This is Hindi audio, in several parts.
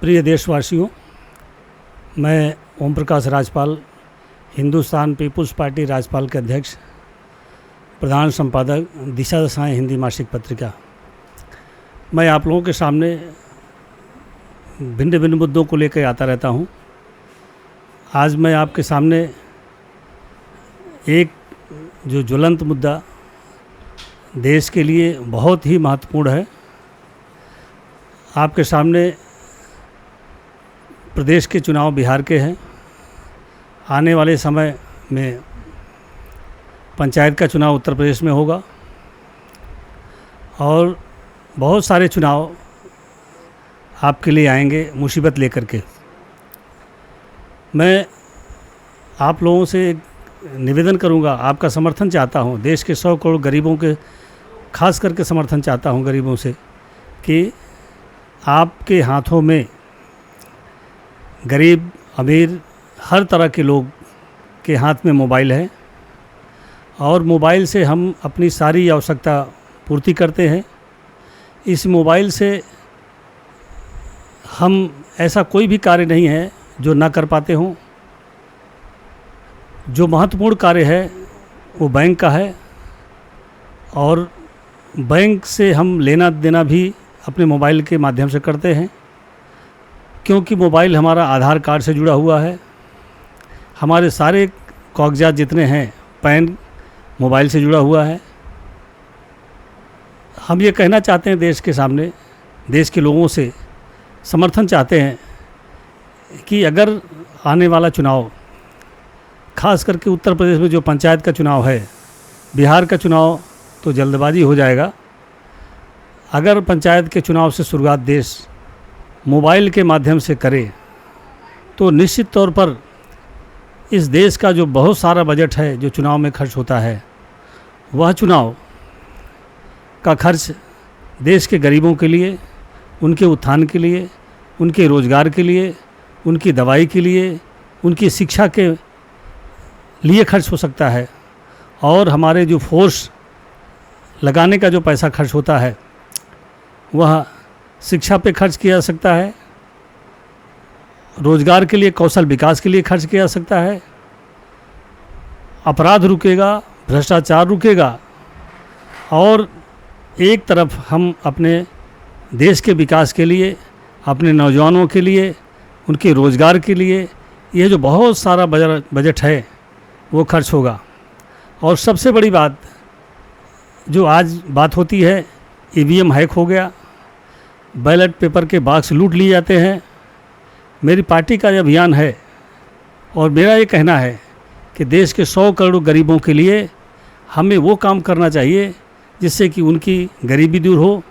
प्रिय देशवासियों, मैं ओम प्रकाश राजपाल, हिंदुस्तान पीपुल्स पार्टी राजपाल के अध्यक्ष, प्रधान संपादक दिशा दशाएं हिंदी मासिक पत्रिका। मैं आप लोगों के सामने भिन्न भिन्न मुद्दों को लेकर आता रहता हूं। आज मैं आपके सामने एक जो ज्वलंत मुद्दा देश के लिए बहुत ही महत्वपूर्ण है, आपके सामने प्रदेश के चुनाव बिहार के हैं। आने वाले समय में पंचायत का चुनाव उत्तर प्रदेश में होगा और बहुत सारे चुनाव आपके लिए आएंगे मुसीबत लेकर के। मैं आप लोगों से निवेदन करूंगा, आपका समर्थन चाहता हूं, देश के 100 करोड़ गरीबों के खास करके समर्थन चाहता हूं गरीबों से, कि आपके हाथों में गरीब अमीर हर तरह के लोग के हाथ में मोबाइल है और मोबाइल से हम अपनी सारी आवश्यकता पूर्ति करते हैं। इस मोबाइल से हम ऐसा कोई भी कार्य नहीं है जो ना कर पाते हों। जो महत्वपूर्ण कार्य है वो बैंक का है और बैंक से हम लेना देना भी अपने मोबाइल के माध्यम से करते हैं, क्योंकि मोबाइल हमारा आधार कार्ड से जुड़ा हुआ है। हमारे सारे कागजात जितने हैं, पैन मोबाइल से जुड़ा हुआ है। हम ये कहना चाहते हैं देश के सामने, देश के लोगों से समर्थन चाहते हैं कि अगर आने वाला चुनाव, खास करके उत्तर प्रदेश में जो पंचायत का चुनाव है, बिहार का चुनाव तो जल्दबाजी हो जाएगा। अगर पंचायत के चुनाव से शुरुआत देश मोबाइल के माध्यम से करे तो निश्चित तौर पर इस देश का जो बहुत सारा बजट है जो चुनाव में खर्च होता है, वह चुनाव का खर्च देश के गरीबों के लिए, उनके उत्थान के लिए, उनके रोज़गार के लिए, उनकी दवाई के लिए, उनकी शिक्षा के लिए खर्च हो सकता है। और हमारे जो फोर्स लगाने का जो पैसा खर्च होता है वह शिक्षा पे खर्च किया जा सकता है, रोज़गार के लिए, कौशल विकास के लिए खर्च किया जा सकता है। अपराध रुकेगा, भ्रष्टाचार रुकेगा और एक तरफ हम अपने देश के विकास के लिए, अपने नौजवानों के लिए, उनके रोज़गार के लिए यह जो बहुत सारा बजट है वो खर्च होगा। और सबसे बड़ी बात जो आज बात होती है, ईवीएम हैक हो गया, बैलेट पेपर के बॉक्स लूट लिए जाते हैं। मेरी पार्टी का ये अभियान है और मेरा ये कहना है कि देश के 100 करोड़ गरीबों के लिए हमें वो काम करना चाहिए जिससे कि उनकी गरीबी दूर हो,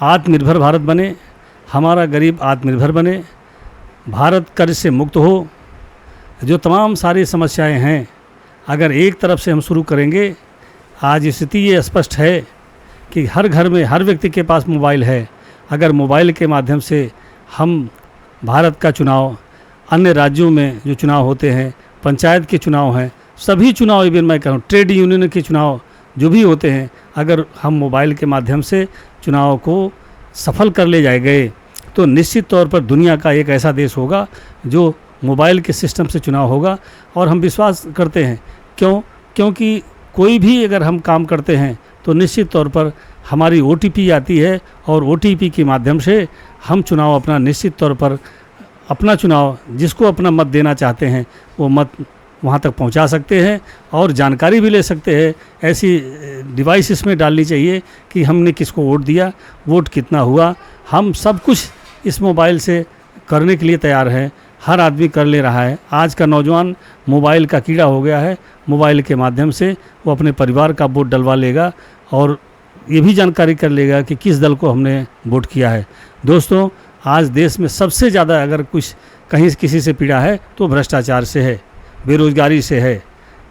आत्मनिर्भर भारत बने, हमारा गरीब आत्मनिर्भर बने, भारत कर्ज से मुक्त हो। जो तमाम सारी समस्याएं हैं, अगर एक तरफ से हम शुरू करेंगे, आज स्थिति ये स्पष्ट है कि हर घर में हर व्यक्ति के पास मोबाइल है। अगर मोबाइल के माध्यम से हम भारत का चुनाव, अन्य राज्यों में जो चुनाव होते हैं, पंचायत के चुनाव हैं, सभी चुनाव, इवन मैं कहूँ ट्रेड यूनियन के चुनाव जो भी होते हैं, अगर हम मोबाइल के माध्यम से चुनाव को सफल कर ले जाए गए तो निश्चित तौर पर दुनिया का एक ऐसा देश होगा जो मोबाइल के सिस्टम से चुनाव होगा। और हम विश्वास करते हैं, क्योंकि कोई भी अगर हम काम करते हैं तो निश्चित तौर पर हमारी OTP आती है और OTP के माध्यम से हम चुनाव अपना निश्चित तौर पर अपना चुनाव, जिसको अपना मत देना चाहते हैं वो मत वहाँ तक पहुँचा सकते हैं और जानकारी भी ले सकते हैं। ऐसी डिवाइस इसमें डालनी चाहिए कि हमने किसको वोट दिया, वोट कितना हुआ, हम सब कुछ इस मोबाइल से करने के लिए तैयार हैं। हर आदमी कर ले रहा है। आज का नौजवान मोबाइल का कीड़ा हो गया है। मोबाइल के माध्यम से वो अपने परिवार का वोट डलवा लेगा और ये भी जानकारी कर लेगा कि किस दल को हमने वोट किया है। दोस्तों, आज देश में सबसे ज़्यादा अगर कुछ कहीं किसी से पीड़ा है तो भ्रष्टाचार से है, बेरोज़गारी से है,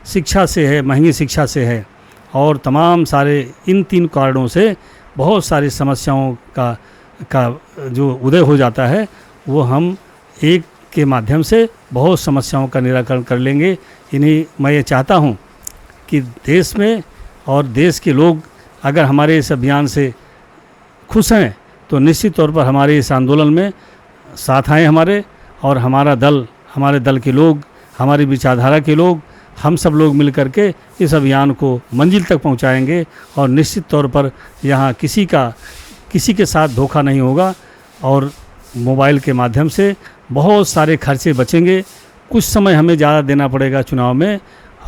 शिक्षा से है, महंगी शिक्षा से है और तमाम सारे इन 3 कारणों से बहुत सारी समस्याओं का जो उदय हो जाता है, वो हम एक के माध्यम से बहुत समस्याओं का निराकरण कर लेंगे। इन्हीं मैं ये चाहता हूँ कि देश में और देश के लोग अगर हमारे इस अभियान से खुश हैं तो निश्चित तौर पर हमारे इस आंदोलन में साथ आएँ हमारे, और हमारा दल, हमारे दल के लोग, हमारी विचारधारा के लोग, हम सब लोग मिल कर के इस अभियान को मंजिल तक पहुंचाएंगे। और निश्चित तौर पर यहाँ किसी के साथ धोखा नहीं होगा, और मोबाइल के माध्यम से बहुत सारे खर्चे बचेंगे। कुछ समय हमें ज़्यादा देना पड़ेगा चुनाव में,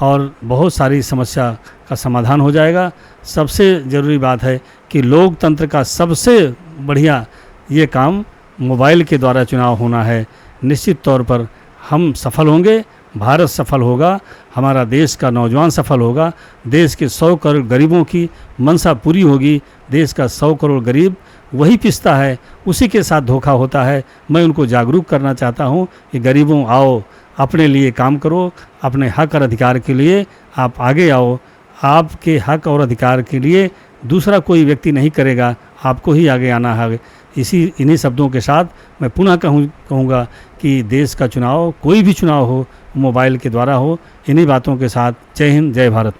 और बहुत सारी समस्या का समाधान हो जाएगा। सबसे ज़रूरी बात है कि लोकतंत्र का सबसे बढ़िया ये काम मोबाइल के द्वारा चुनाव होना है। निश्चित तौर पर हम सफल होंगे, भारत सफल होगा, हमारा देश का नौजवान सफल होगा, देश के 100 करोड़ गरीबों की मंशा पूरी होगी। देश का 100 करोड़ गरीब वही पिसता है, उसी के साथ धोखा होता है। मैं उनको जागरूक करना चाहता हूँ कि गरीबों आओ, अपने लिए काम करो, अपने हक और अधिकार के लिए आप आगे आओ। आपके हक और अधिकार के लिए दूसरा कोई व्यक्ति नहीं करेगा, आपको ही आगे आना है। इन्हीं शब्दों के साथ मैं पुनः कहूँगा कि देश का चुनाव, कोई भी चुनाव हो, मोबाइल के द्वारा हो। इन्हीं बातों के साथ जय हिंद, जय भारत।